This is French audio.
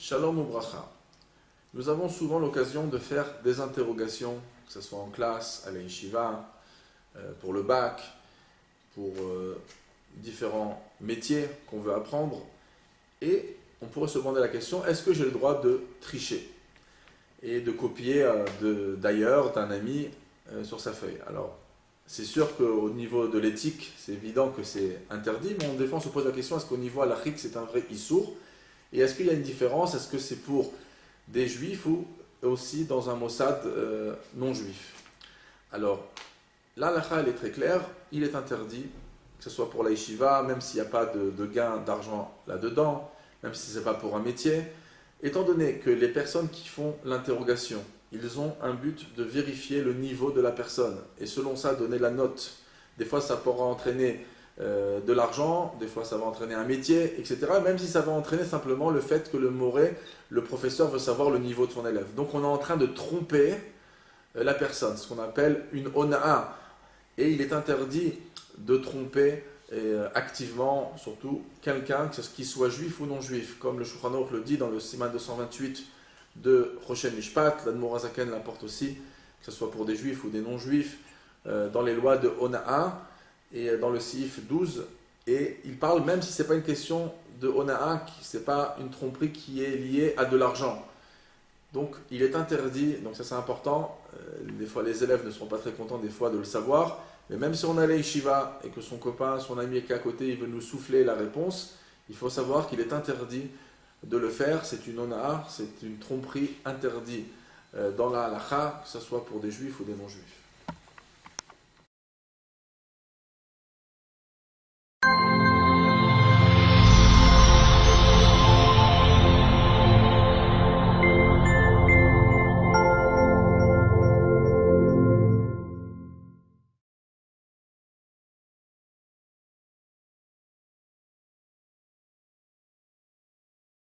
Shalom Ubracha. Nous avons souvent l'occasion de faire des interrogations, que ce soit en classe, à la yeshiva, pour le bac, pour différents métiers qu'on veut apprendre. Et on pourrait se demander la question, est-ce que j'ai le droit de tricher et de copier d'ailleurs d'un ami sur sa feuille? Alors, c'est sûr qu'au niveau de l'éthique, c'est évident que c'est interdit, mais des fois on se pose la question, est-ce qu'au niveau halachique c'est un vrai issour? Et est-ce qu'il y a une différence? Est-ce que c'est pour des juifs ou aussi dans un Mossad non juif? Alors, l'halakha elle est très claire, il est interdit, que ce soit pour la yeshiva, même s'il n'y a pas de gain d'argent là-dedans, même si ce n'est pas pour un métier, étant donné que les personnes qui font l'interrogation, ils ont un but de vérifier le niveau de la personne, et selon ça, donner la note. Des fois, ça pourra entraîner de l'argent, des fois, ça va entraîner un métier, etc. Même si ça va entraîner simplement le fait que le professeur veut savoir le niveau de son élève. Donc, on est en train de tromper la personne, ce qu'on appelle une ona'a. Et il est interdit de tromper activement, surtout quelqu'un, qu'il soit juif ou non juif, comme le Shulchan Aruch le dit dans le Siman 228 de Rochen Mishpat, l'Admor HaZaken l'apporte aussi, que ce soit pour des juifs ou des non juifs, dans les lois de Ona'a et dans le Sif 12, et il parle même si ce n'est pas une question de Ona'a, ce n'est pas une tromperie qui est liée à de l'argent. Donc il est interdit, donc ça c'est important, des fois les élèves ne seront pas très contents des fois de le savoir, mais même si on a les yeshiva et que son copain, son ami est à côté, il veut nous souffler la réponse, il faut savoir qu'il est interdit de le faire, c'est une ona'a, c'est une tromperie interdite dans la halakha, que ce soit pour des juifs ou des non-juifs.